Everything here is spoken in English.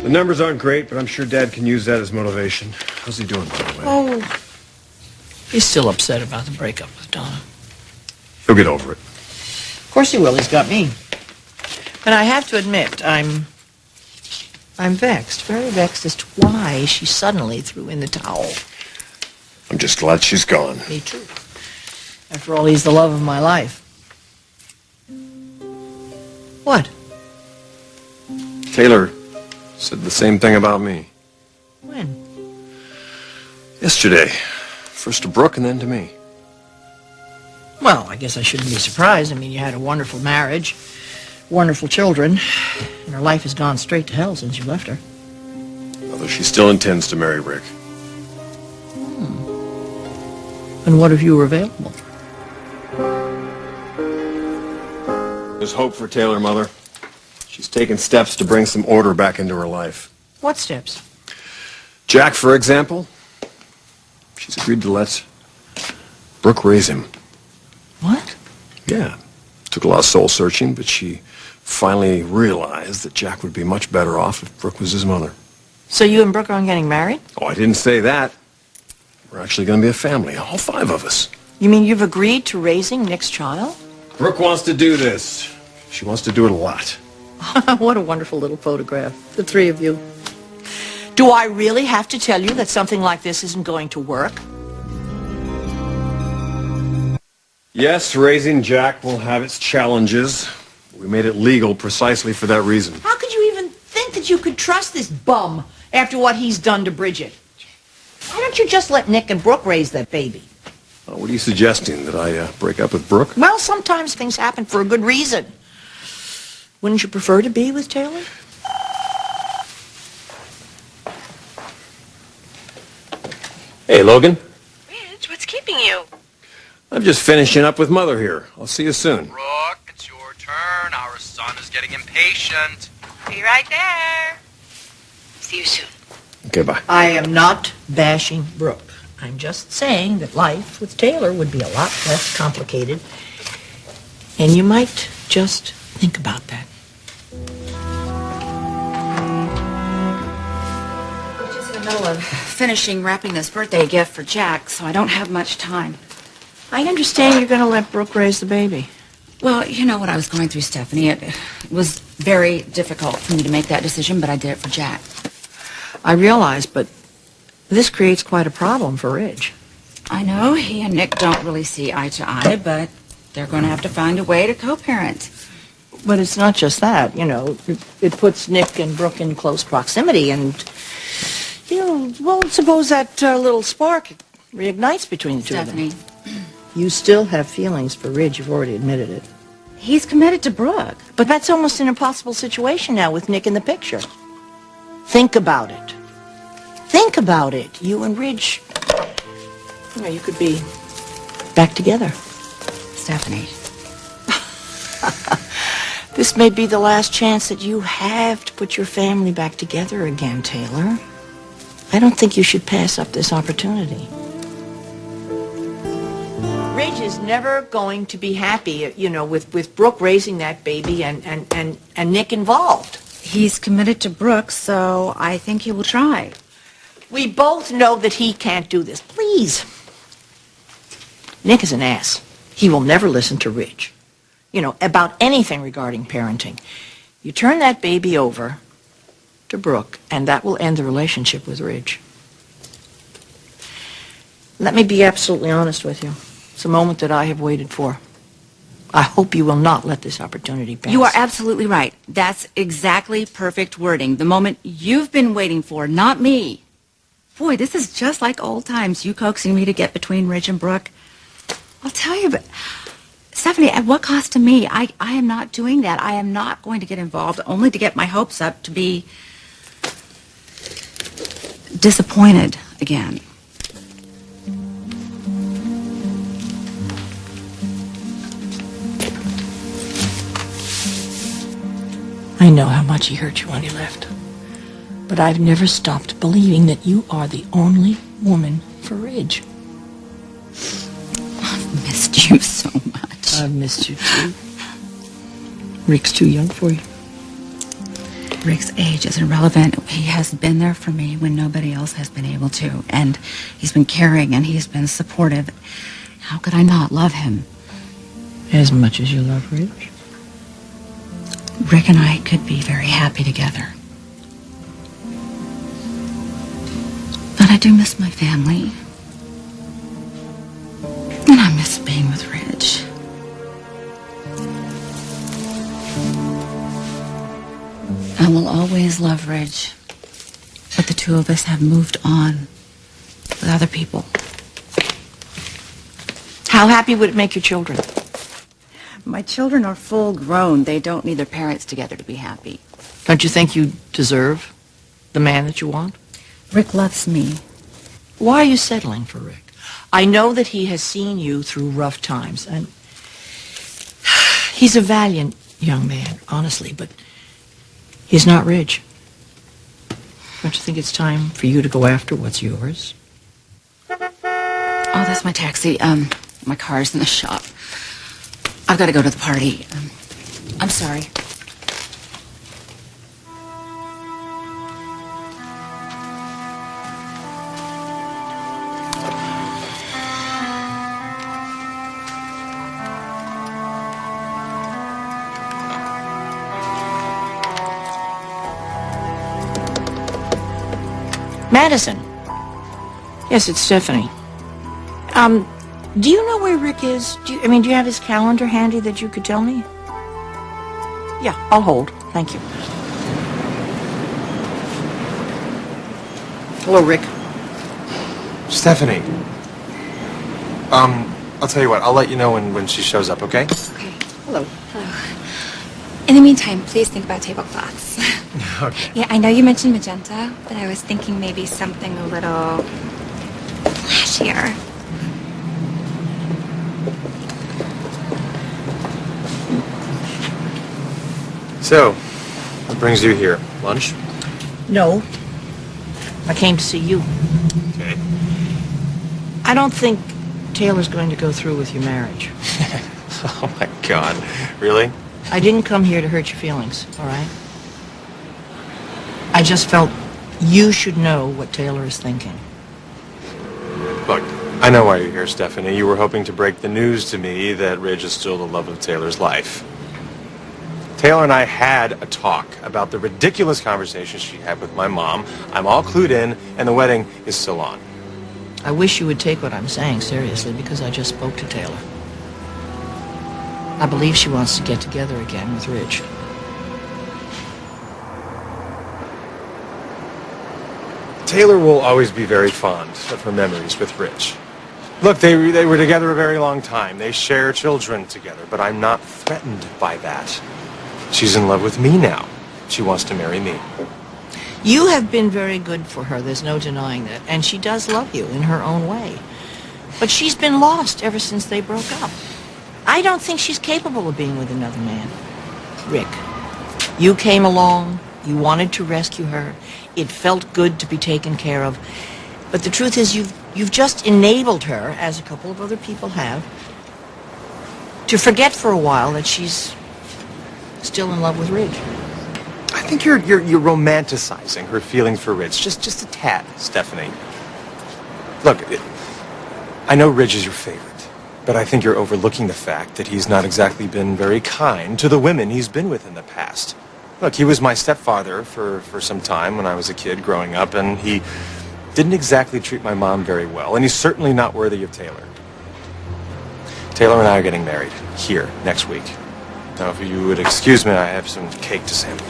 The numbers aren't great, but I'm sure Dad can use that as motivation. How's he doing, by the way? Oh, he's still upset about the breakup with Donna. He'll get over it. Of course he will. He's got me. And I have to admit, I'm vexed, very vexed as to why she suddenly threw in the towel. I'm just glad she's gone. Me too. After all, he's the love of my life. What? Taylor said the same thing about me. When? Yesterday. First to Brooke and then to me. Well, I guess I shouldn't be surprised. I mean, you had a wonderful marriage, wonderful children, and her life has gone straight to hell since you left her. Although she still intends to marry Rick. And what if you were available? There's hope for Taylor, Mother. She's taken steps to bring some order back into her life. What steps? Jack, for example. She's agreed to let Brooke raise him. What? Yeah. Took a lot of soul searching, but she finally realized that Jack would be much better off if Brooke was his mother. So you and Brooke aren't getting married? Oh, I didn't say that. We're actually going to be a family, all 5 of us. You mean you've agreed to raising Nick's child? Brooke wants to do this. She wants to do it a lot. What a wonderful little photograph, the 3 of you. Do I really have to tell you that something like this isn't going to work? Yes, raising Jack will have its challenges. We made it legal precisely for that reason. How could you even think that you could trust this bum after what he's done to Bridget? Why don't you just let Nick and Brooke raise that baby? What are you suggesting, that I break up with Brooke? Well, sometimes things happen for a good reason. Wouldn't you prefer to be with Taylor? Hey, Logan. Ridge, what's keeping you? I'm just finishing up with Mother here. I'll see you soon. Brooke, it's your turn. Our son is getting impatient. Be right there. See you soon. Okay, bye. I am not bashing Brooke. I'm just saying that life with Taylor would be a lot less complicated. And you might just think about that. I'm just in the middle of finishing wrapping this birthday gift for Jack, so I don't have much time. I understand you're going to let Brooke raise the baby. Well, you know what I was going through, Stephanie. It was very difficult for me to make that decision, but I did it for Jack. I realize, but this creates quite a problem for Ridge. I know he and Nick don't really see eye to eye, but they're going to have to find a way to co-parent. But it's not just that, you know. It puts Nick and Brooke in close proximity, and, you know, well, suppose that little spark reignites between the two of Stephanie, them. You still have feelings for Ridge. You've already admitted it. he's committed to Brooke. But that's almost an impossible situation now with Nick in the picture. Think about it. Think about it. You and Ridge, you know, you could be back together. Stephanie. This may be the last chance that you have to put your family back together again, Taylor. I don't think you should pass up this opportunity. Ridge is never going to be happy, you know, with Brooke raising that baby and Nick involved. He's committed to Brooke, so I think he will try. We both know that he can't do this. Please. Nick is an ass. He will never listen to Ridge, you know, about anything regarding parenting. You turn that baby over to Brooke, and that will end the relationship with Ridge. Let me be absolutely honest with you. It's a moment that I have waited for. I hope you will not let this opportunity pass. You are absolutely right. That's exactly perfect wording. The moment you've been waiting for, not me. Boy, this is just like old times, you coaxing me to get between Ridge and Brooke. I'll tell you, but Stephanie, at what cost to me? I am not doing that. I am not going to get involved only to get my hopes up to be disappointed again. I know how much he hurt you when he left. But I've never stopped believing that you are the only woman for Ridge. I've missed you so much. I've missed you too. Rick's too young for you. Rick's age isn't relevant. He has been there for me when nobody else has been able to. And he's been caring and he's been supportive. How could I not love him? As much as you love Rich? Rick and I could be very happy together. But I do miss my family. And I miss being with Rich. I will always love Ridge, but the two of us have moved on with other people. How happy would it make your children? My children are full grown. They don't need their parents together to be happy. Don't you think you deserve the man that you want? Rick loves me. Why are you settling for Rick? I know that he has seen you through rough times, and he's a valiant young man, honestly, but he's not rich. Don't you think it's time for you to go after what's yours? Oh, that's my taxi. My car's in the shop. I've got to go to the party. I'm sorry. Madison. Yes, it's Stephanie. Do you know where Rick is? Do you have his calendar handy that you could tell me? Yeah, I'll hold. Thank you. Hello, Rick. Stephanie. I'll tell you what, I'll let you know when she shows up, okay? Okay. Hello. In the meantime, please think about tablecloths. Okay. Yeah, I know you mentioned magenta, but I was thinking maybe something a little flashier. So, what brings you here? Lunch? No. I came to see you. Okay. I don't think Taylor's going to go through with your marriage. Oh my God. Really? I didn't come here to hurt your feelings, all right? I just felt you should know what Taylor is thinking. Look, I know why you're here, Stephanie. You were hoping to break the news to me that Ridge is still the love of Taylor's life. Taylor and I had a talk about the ridiculous conversation she had with my mom. I'm all clued in, and the wedding is still on. I wish you would take what I'm saying seriously, because I just spoke to Taylor. I believe she wants to get together again with Ridge. Taylor will always be very fond of her memories with Rich. Look, they were together a very long time. They share children together, but I'm not threatened by that. She's in love with me now. She wants to marry me. You have been very good for her, there's no denying that, and she does love you in her own way. But she's been lost ever since they broke up. I don't think she's capable of being with another man. Rick, you came along, you wanted to rescue her, it felt good to be taken care of, but the truth is you've just enabled her, as a couple of other people have, to forget for a while that she's still in love with Ridge. I think you're romanticizing her feelings for Ridge, just a tad, Stephanie. Look, I know Ridge is your favorite, but I think you're overlooking the fact that he's not exactly been very kind to the women he's been with in the past. Look, he was my stepfather for some time when I was a kid growing up, and he didn't exactly treat my mom very well, and he's certainly not worthy of Taylor. Taylor and I are getting married here next week. Now, if you would excuse me, I have some cake to sample.